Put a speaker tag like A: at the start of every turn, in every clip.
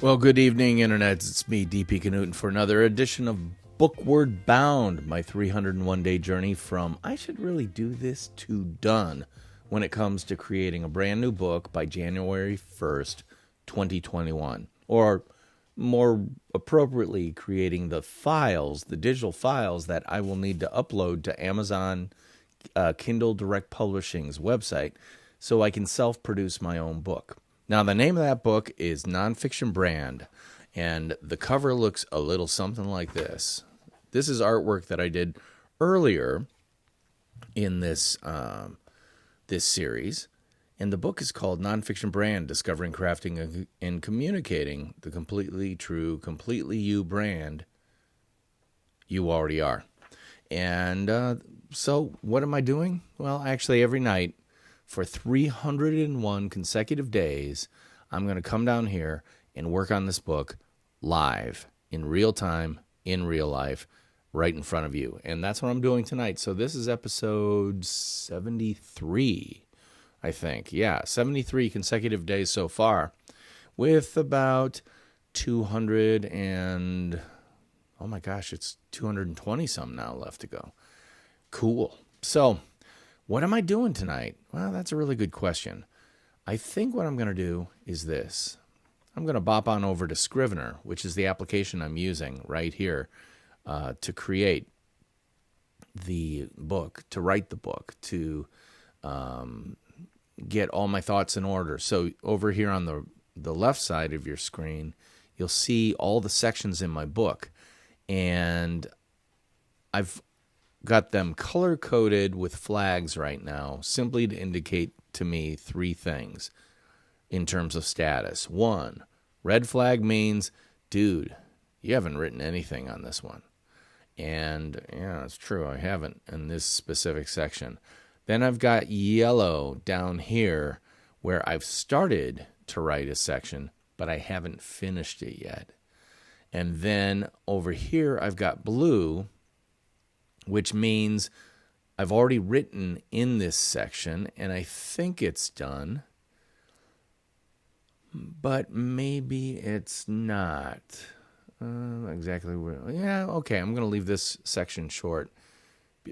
A: Well, good evening, Internet. It's me, DP Knudten, for another edition of BOOKWARD BOUND, my 301-day journey from I should really do this to done when it comes to creating a brand new book by January 1st, 2021. Or more appropriately, creating the files, the digital files that I will need to upload to Amazon Kindle Direct Publishing's website so I can self-produce my own book. Now, the name of that book is NONFICTION BRAND, and the cover looks a little something like this. This is artwork that I did earlier in this series, and the book is called NONFICTION BRAND, Discovering, Crafting, and Communicating the Completely True, Completely You brand you already are. And so what am I doing? Well, actually, every night for 301 consecutive days, I'm going to come down here and work on this book live, in real time, in real life, right in front of you. And that's what I'm doing tonight. So this is episode 73, I think. Yeah, 73 consecutive days so far, with about 200 and, oh my gosh, it's 220 some now left to go. Cool. So what am I doing tonight? Well, that's a really good question. I think what I'm going to do is this. I'm going to bop on over to Scrivener, which is the application I'm using right here to create the book, to write the book, to get all my thoughts in order. So over here on the left side of your screen, you'll see all the sections in my book. And I've got them color-coded with flags right now, simply to indicate to me three things in terms of status. One, red flag means, dude, you haven't written anything on this one. And yeah, it's true, I haven't in this specific section. Then I've got yellow down here where I've started to write a section, but I haven't finished it yet. And then over here I've got blue, which means I've already written in this section, and I think it's done, but maybe it's not. Exactly where. Yeah, okay, I'm going to leave this section short,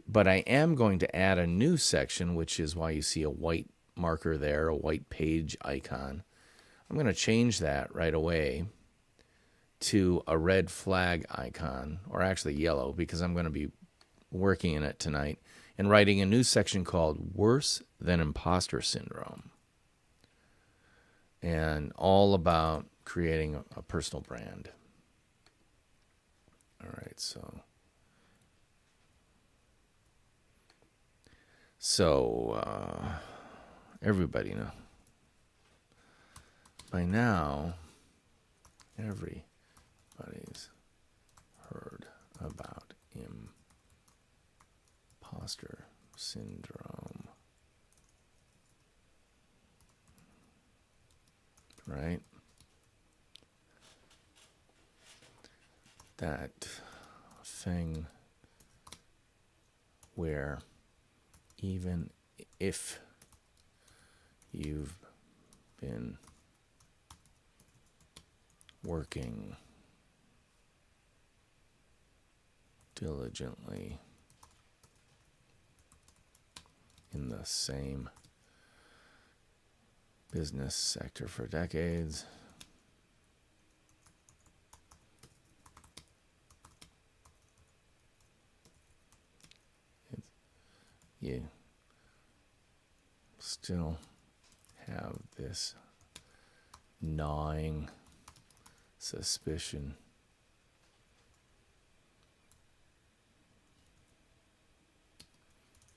A: but I am going to add a new section, which is why you see a white marker there, a white page icon. I'm going to change that right away to a red flag icon, or actually yellow, because I'm going to be working in it tonight, and writing a new section called Worse Than Imposter Syndrome, and all about creating a personal brand. All right, so everybody know. By now, everybody's heard about Imposter Syndrome, right? That thing where even if you've been working diligently in the same business sector for decades, you still have this gnawing suspicion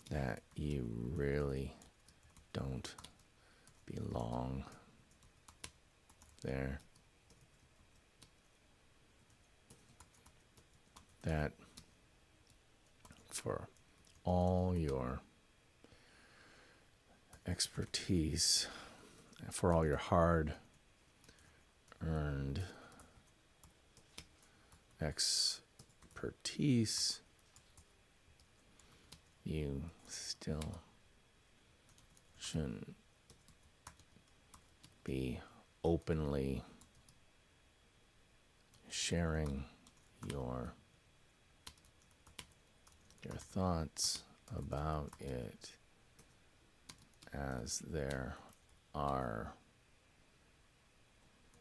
A: that you really don't belong there. That for all your expertise, for all your hard-earned expertise, you still shouldn't be openly sharing your thoughts about it, as there are,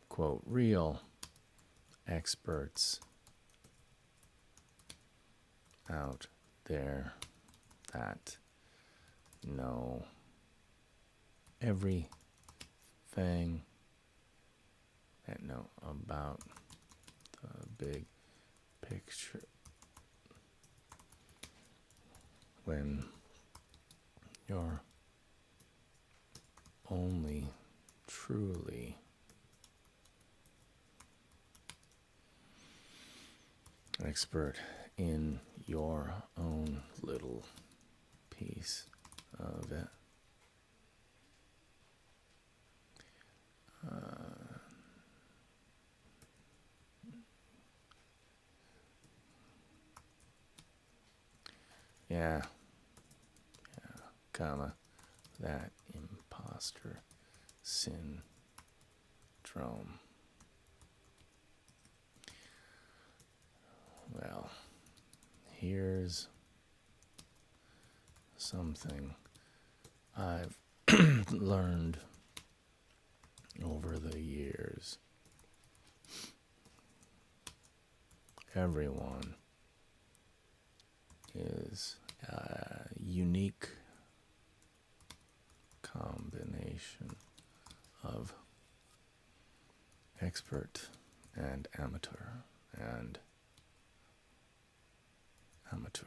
A: quote, real experts out there that know everything, that know about the big picture. When you're only truly expert in your own little piece of it. Yeah, comma, that imposter syndrome. Well, here's something I've learned over the years. Everyone is a unique combination of expert and amateur and amateur.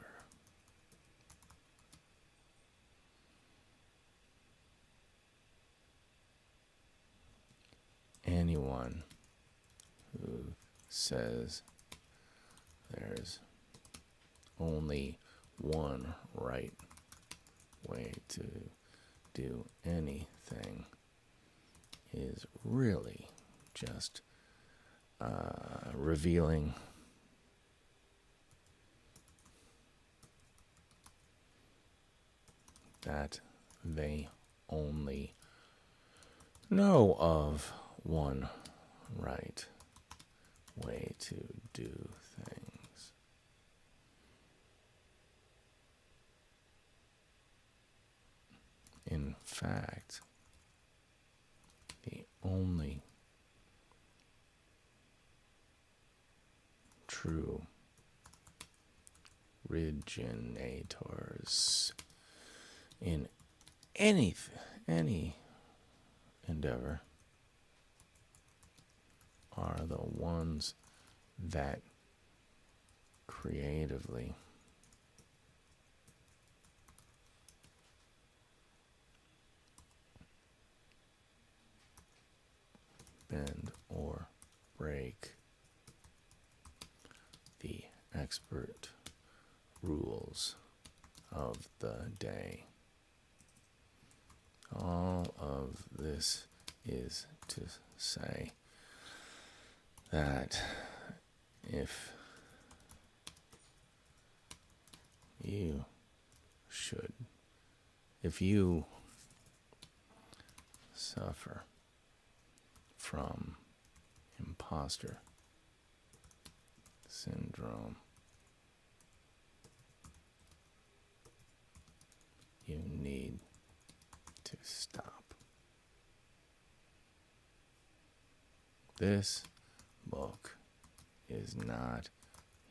A: Anyone who says there's only one right way to do anything is really just revealing that they only know of one right way to do things. In fact, the only true originators in any endeavor are the ones that creatively bend or break the expert rules of the day. All of this is to say that if you suffer from imposter syndrome, you need to stop. This book is not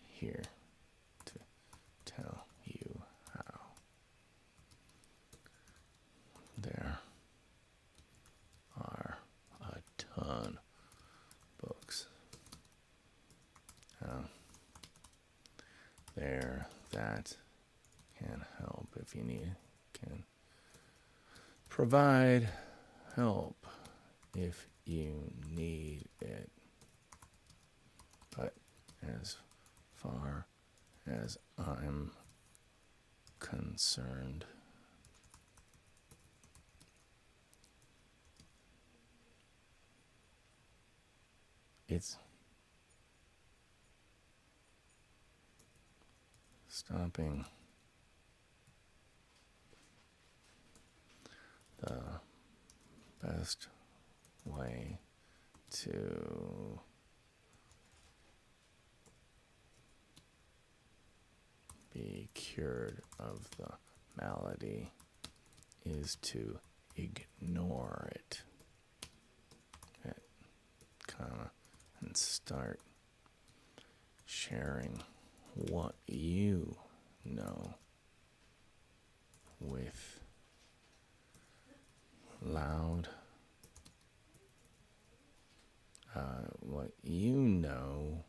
A: here to tell you how. There are a ton of books out there that can help if you need, can provide help if you need it. But as far as I'm concerned, it's stopping the best way to be cured of the malady is to ignore it, and start sharing what you know with loud, what you know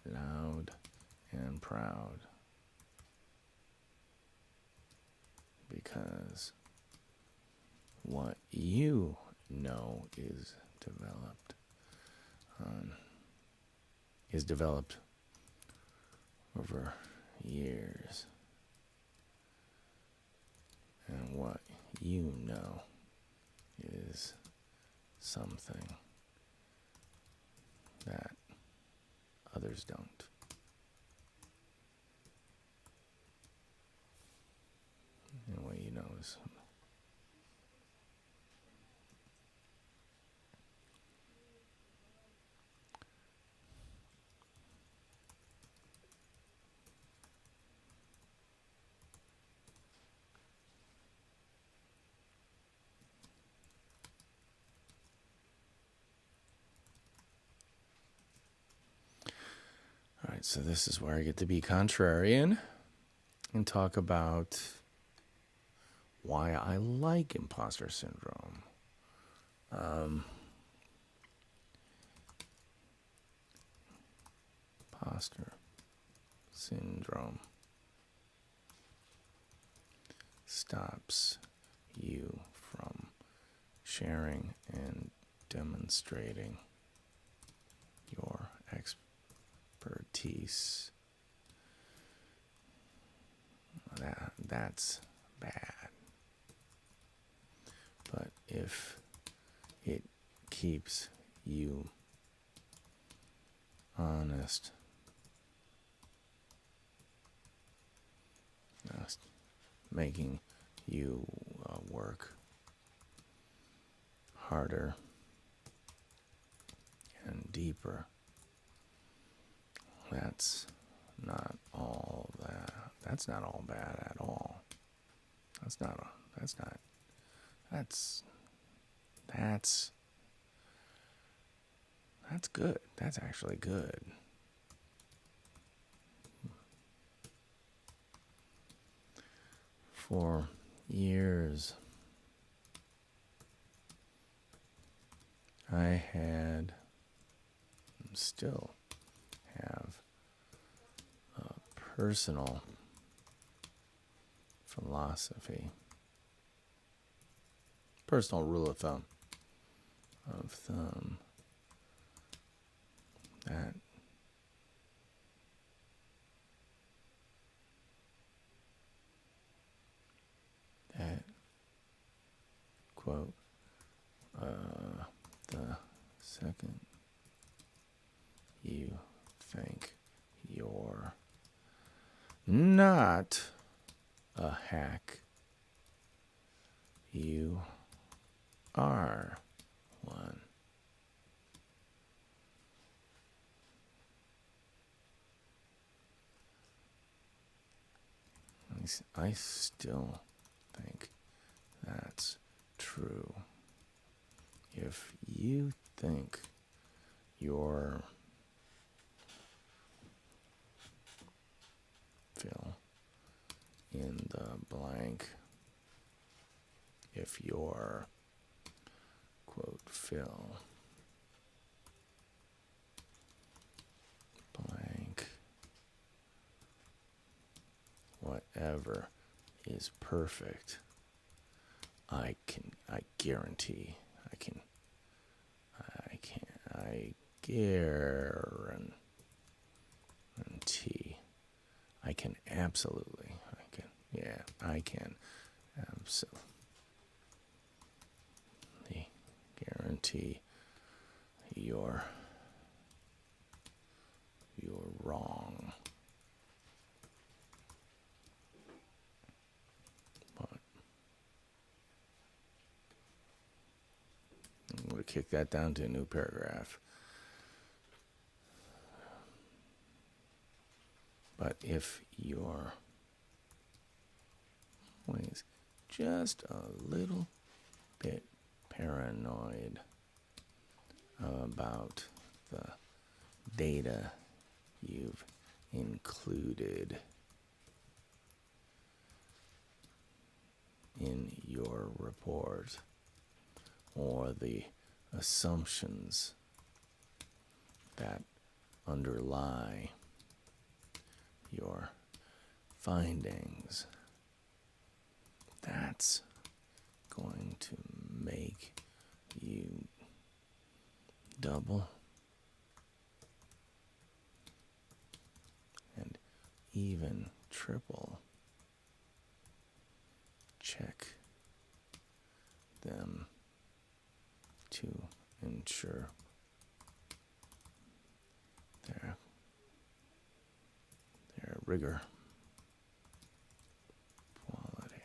A: loud and proud, because what you know is developed over years, and what you know is something that others don't. And what you know is all right. So this is where I get to be contrarian and talk about why I like imposter syndrome. Imposter syndrome stops you from sharing and demonstrating your expertise. That's bad. But if it keeps you honest, making you work harder and deeper, that's not all bad at all. That's good. That's actually good. For years, I had, and still have, a personal philosophy, personal rule of thumb, that quote, the second you think you're not a hack, you are one. I still think that's true. If you think you're fill in the blank, if you're quote fill blank, whatever is perfect, I guarantee I can absolutely guarantee you're wrong. But kick that down to a new paragraph. But if you're always just a little bit paranoid about the data you've included in your report, or the assumptions that underlie your findings, that's going to make you double and even triple check them to ensure their rigor, quality.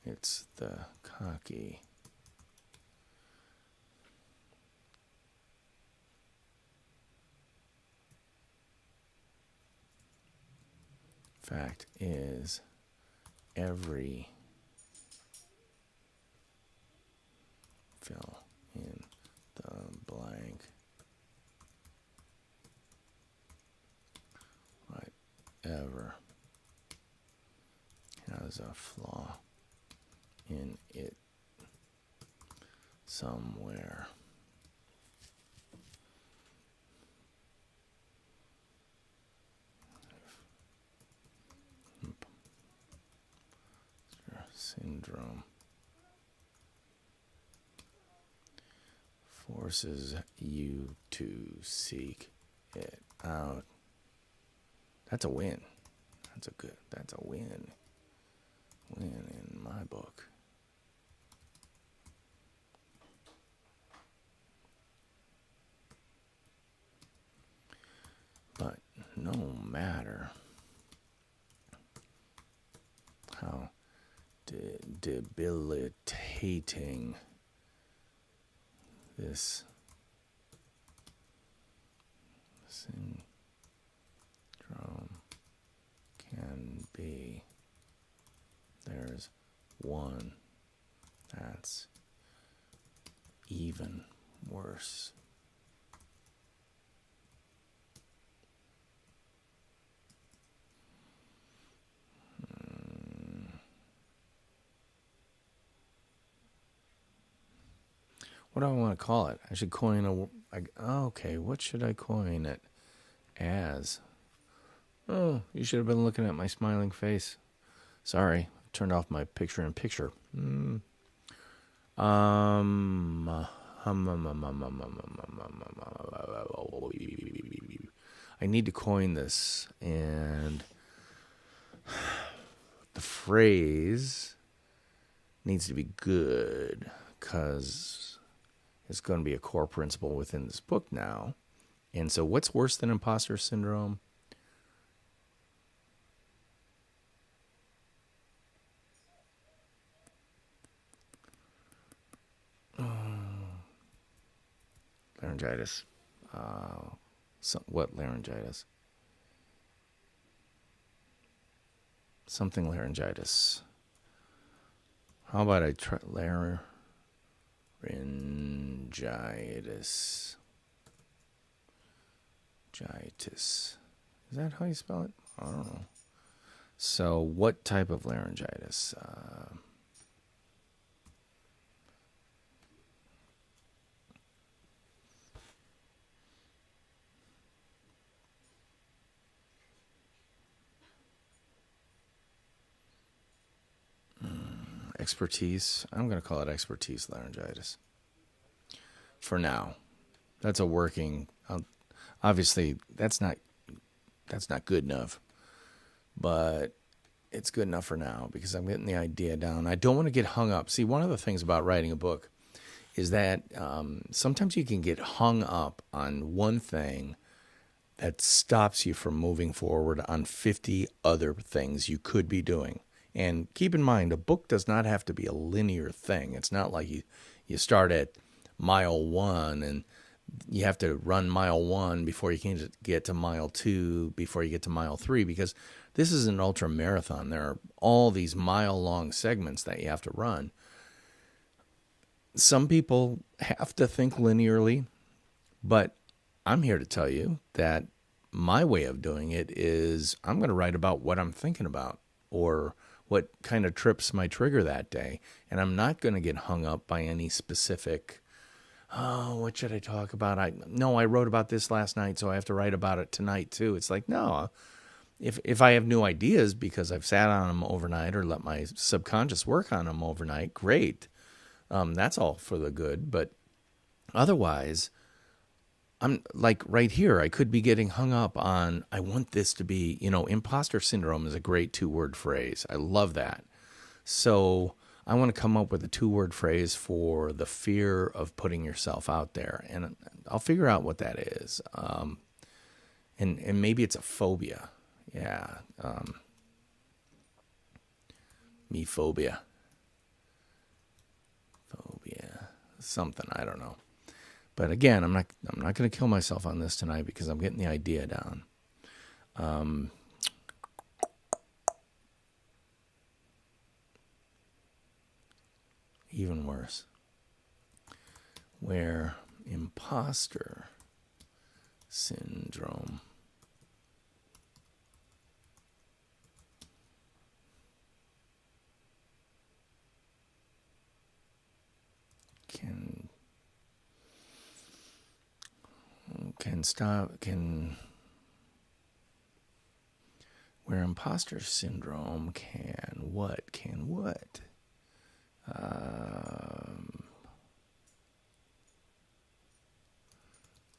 A: It's the cocky fact is every fill in the blank whatever has a flaw in it somewhere. Imposter syndrome forces you to seek it out. That's a win. That's a win. Win in my book. But no matter how debilitating this syndrome can be, there's one that's even worse. What do I want to call it? I should coin okay, what should I coin it as? Oh, you should have been looking at my smiling face. Sorry, turned off my picture-in-picture. I need to coin this, and the phrase needs to be good, because it's going to be a core principle within this book now. And so what's worse than imposter syndrome? Laryngitis. What laryngitis? Something laryngitis. How about I try laryngitis? Is that how you spell it? I don't know. So what type of laryngitis? Expertise. I'm going to call it expertise laryngitis. For now. That's a working... obviously, that's not good enough. But it's good enough for now because I'm getting the idea down. I don't want to get hung up. See, one of the things about writing a book is that sometimes you can get hung up on one thing that stops you from moving forward on 50 other things you could be doing. And keep in mind, a book does not have to be a linear thing. It's not like you start at mile 1 and you have to run mile 1 before you can get to mile 2, before you get to mile 3, because this is an ultra marathon. There are all these mile-long segments that you have to run. Some people have to think linearly, but I'm here to tell you that my way of doing it is I'm going to write about what I'm thinking about or what kind of trips my trigger that day. And I'm not going to get hung up by any specific, oh, what should I talk about? I wrote about this last night, so I have to write about it tonight too. It's like, no, if I have new ideas because I've sat on them overnight or let my subconscious work on them overnight, great. That's all for the good. But otherwise, I'm like right here, I could be getting hung up on, I want this to be, imposter syndrome is a great 2-word phrase. I love that. So I want to come up with a 2-word phrase for the fear of putting yourself out there. And I'll figure out what that is. And maybe it's a phobia. Yeah. Me phobia. Phobia. Something, I don't know. But again, I'm not going to kill myself on this tonight because I'm getting the idea down. Even worse, where imposter syndrome where imposter syndrome can what?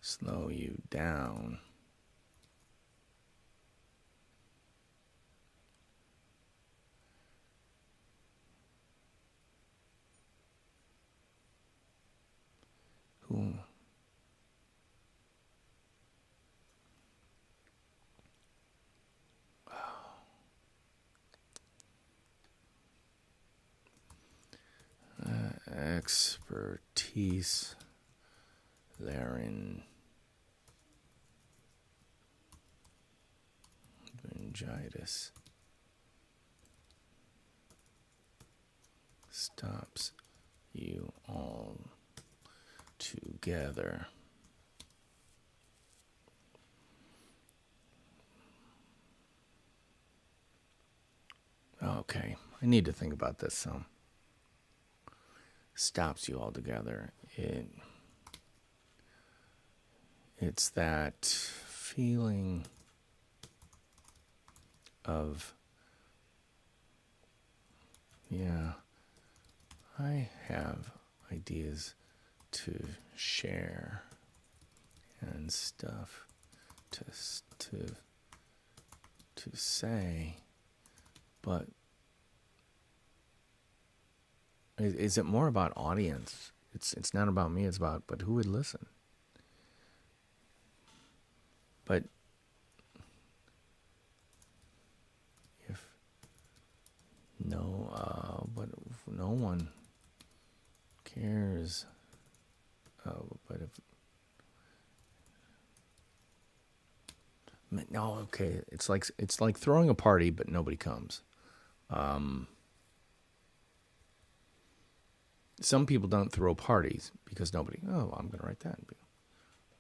A: Slow you down. Who? Expertise therein. Meningitis stops you all together. Okay, I need to think about this some. Stops you all together. It's that feeling of, yeah, I have ideas to share and stuff to say, but is it more about audience? It's not about me, it's about, but who would listen? But if but if no one cares, but if no, okay, it's like throwing a party, but nobody comes. Some people don't throw parties because nobody. Oh, I'm going to write that.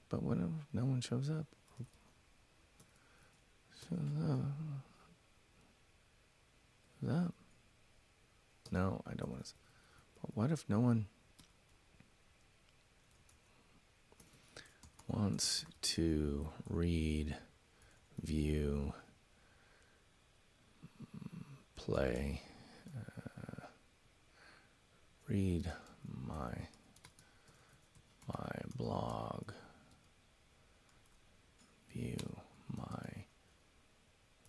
A: But when no one shows up. No, I don't want to. But what if no one wants to read, view, play, read my blog, view my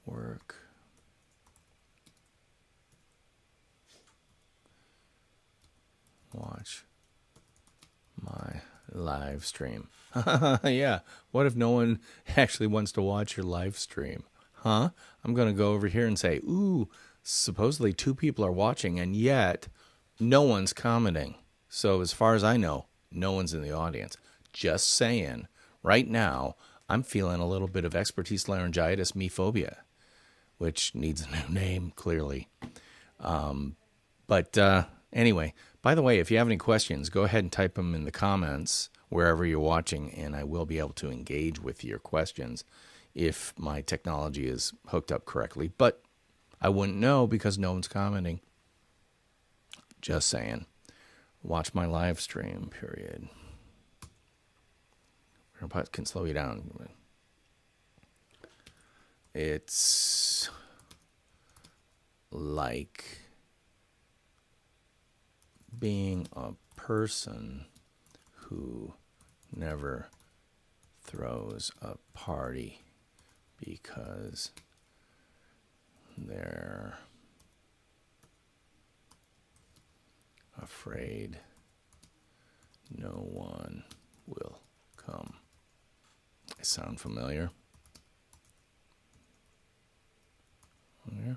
A: work, watch my live stream. Yeah, what if no one actually wants to watch your live stream? Huh? I'm going to go over here and say, ooh, supposedly 2 people are watching, and yet no one's commenting. So as far as I know, no one's in the audience. Just saying, right now, I'm feeling a little bit of expertise laryngitis me phobia, which needs a new name, clearly. But anyway, by the way, if you have any questions, go ahead and type them in the comments wherever you're watching, and I will be able to engage with your questions if my technology is hooked up correctly. But I wouldn't know because no one's commenting. Just saying. Watch my live stream, period. Can slow you down. It's like being a person who never throws a party because they're afraid no one will come. I sound familiar? Yeah.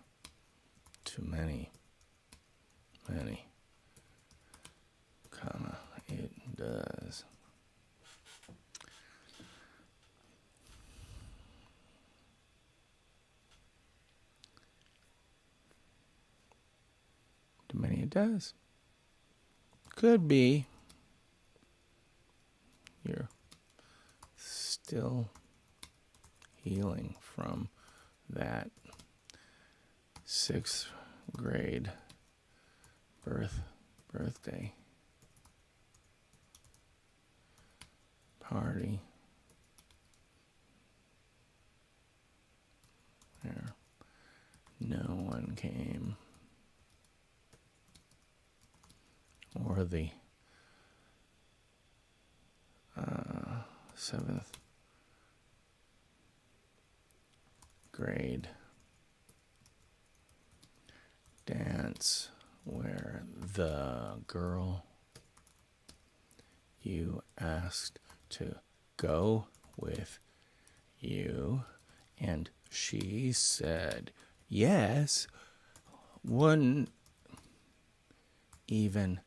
A: Too many. Kinda, it does. Too many, it does. Could be. You're still healing from that 6th grade birthday party where no one came, or the 7th grade dance where the girl you asked to go with you and she said yes wouldn't even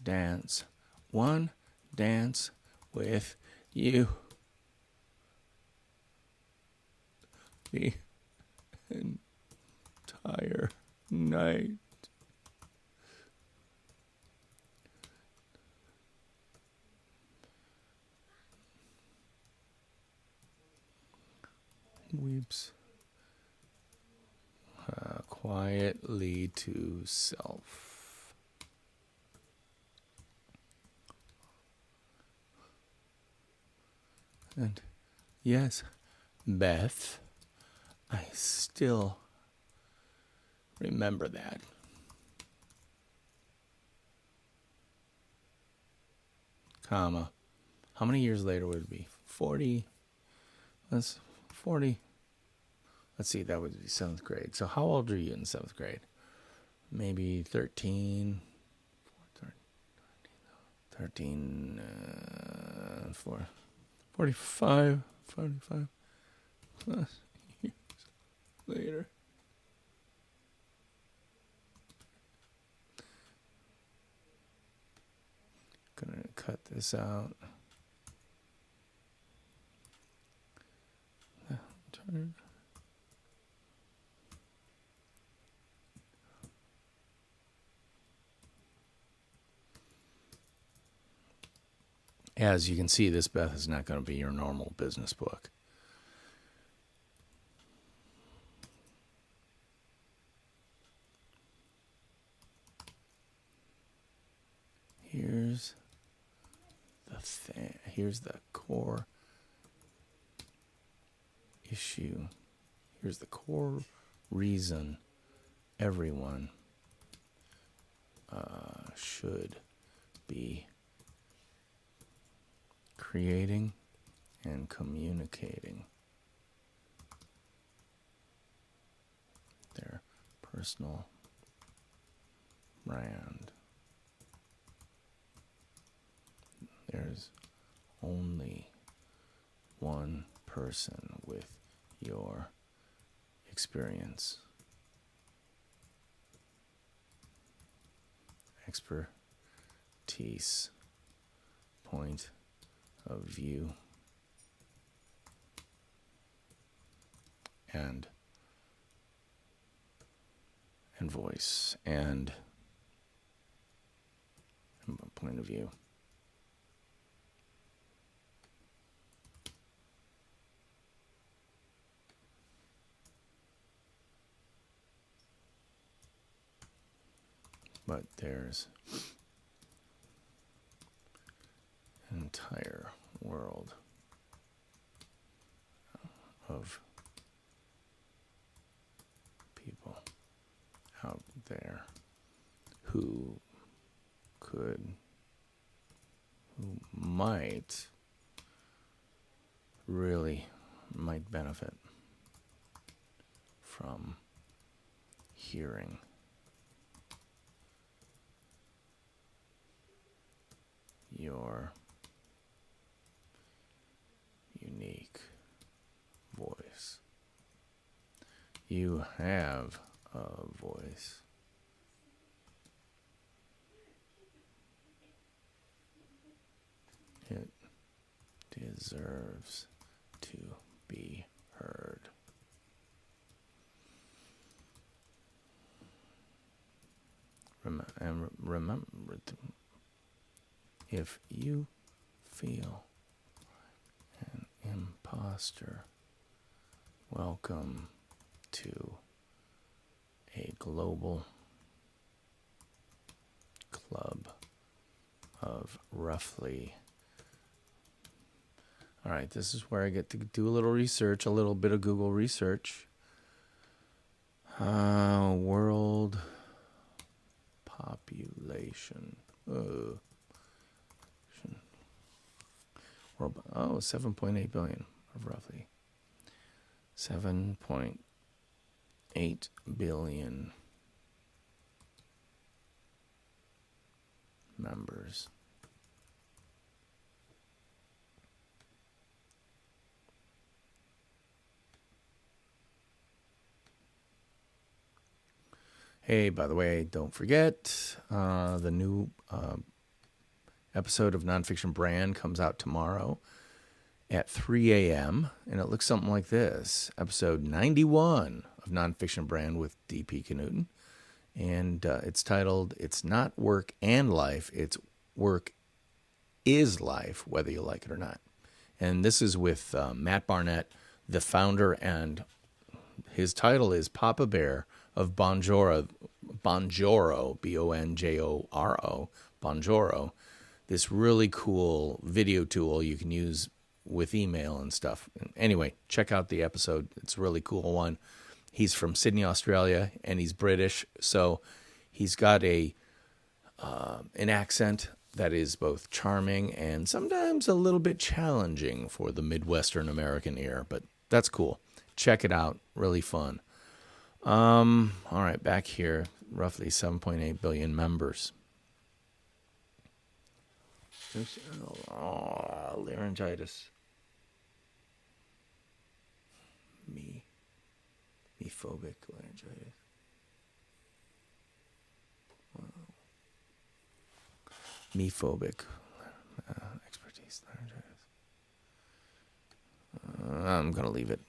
A: dance one dance with you the entire night. Weeps quietly to self. And yes, Beth, I still remember that. Comma. How many years later would it be? 40. That's 40. Let's see, that would be 7th grade. So how old are you in 7th grade? Maybe 13. 13, 45 plus years later. Gonna cut this out. Turn. As you can see, this, Beth, is not going to be your normal business book. Here's the thing. Here's the core issue. Here's the core reason everyone should be creating and communicating their personal brand. There's only one person with your experience, expertise, point of view, and voice, and point of view. But there's an entire world of people out there who might benefit from hearing your unique voice. You have a voice. It deserves to be heard. Remember, if you feel an imposter, welcome to a global club of roughly. All right, this is where I get to do a little research, a little bit of Google research. World population. World, 7.8 billion, roughly. 7.8 billion members. Hey, by the way, don't forget, the new episode of Nonfiction Brand comes out tomorrow at 3 a.m., and it looks something like this. Episode 91 of Nonfiction Brand with D.P. Knudten, and it's titled, It's Not Work and Life, It's Work is Life, whether you like it or not. And this is with Matt Barnett, the founder, and his title is Papa Bear of Bonjoro, Bonjoro, Bonjoro, this really cool video tool you can use with email and stuff. Anyway, check out the episode. It's a really cool one. He's from Sydney, Australia, and he's British, so he's got an accent that is both charming and sometimes a little bit challenging for the Midwestern American ear, but that's cool. Check it out. Really fun. All right, back here, roughly 7.8 billion members. Laryngitis. Me-phobic laryngitis. Wow. Me-phobic expertise laryngitis. I'm going to leave it.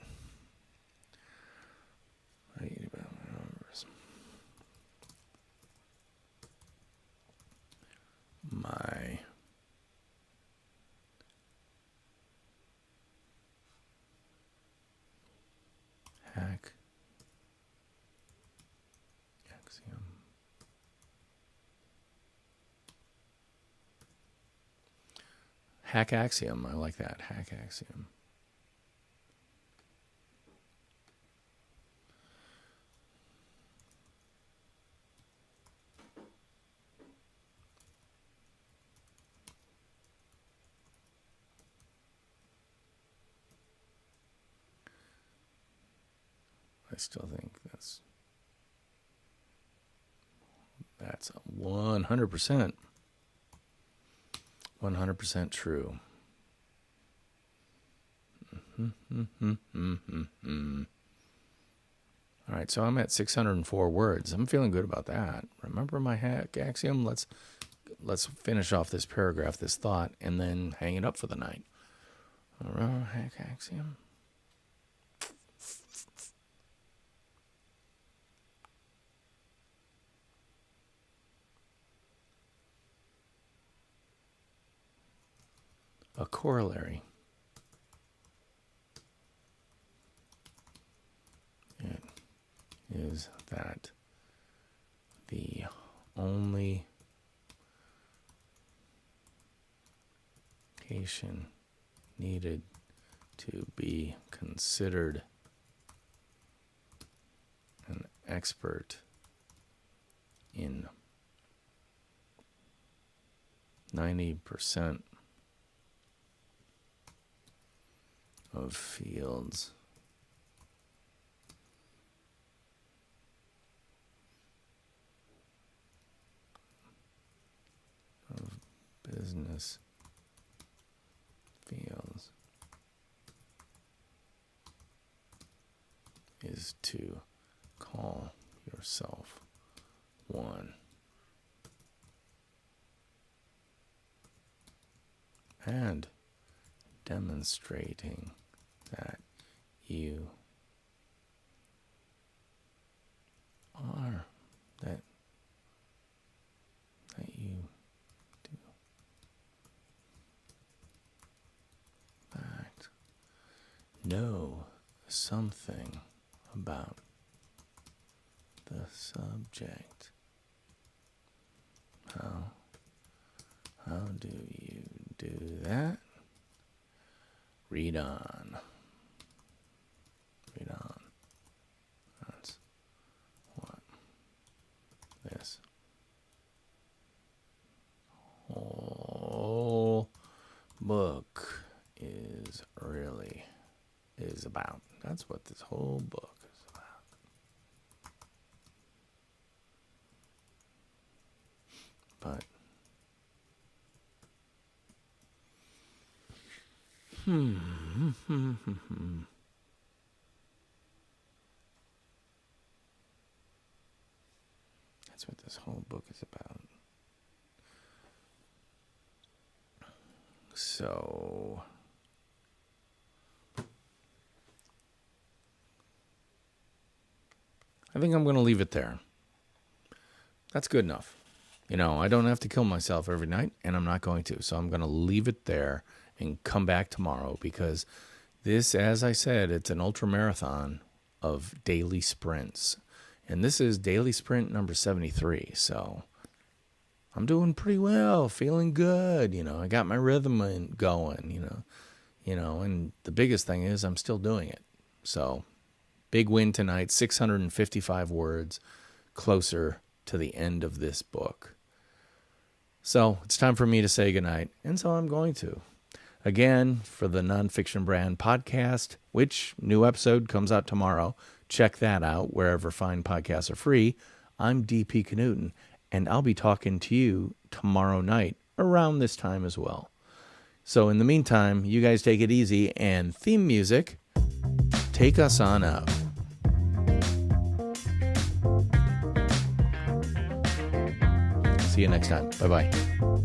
A: My hack axiom. Hack axiom. I like that. Hack axiom. I still think that's 100%. 100% true. All right, so I'm at 604 words. I'm feeling good about that. Remember my hack axiom? Let's let's finish off this paragraph, this thought, and then hang it up for the night. Axiom. A corollary. It is that the only patient needed to be considered an expert in 90% of fields of business fields is to call yourself one and demonstrating that you are, that you do fact know something about the subject. How do you do that? Read on. Read on. That's what this whole book is about. That's what this whole book is about. But that's what this whole book is about. So I think I'm going to leave it there. That's good enough. You know, I don't have to kill myself every night, and I'm not going to. So I'm going to leave it there and come back tomorrow, because this, as I said, it's an ultra marathon of daily sprints. And this is daily sprint number 73. So I'm doing pretty well, feeling good. You know, I got my rhythm going, and the biggest thing is I'm still doing it. So big win tonight, 655 words closer to the end of this book. So it's time for me to say goodnight, and so I'm going to. Again, for the Nonfiction Brand podcast, which new episode comes out tomorrow, check that out wherever fine podcasts are free. I'm DP Knudten, and I'll be talking to you tomorrow night around this time as well. So in the meantime, you guys take it easy, and theme music, take us on out. See you next time. Bye-bye.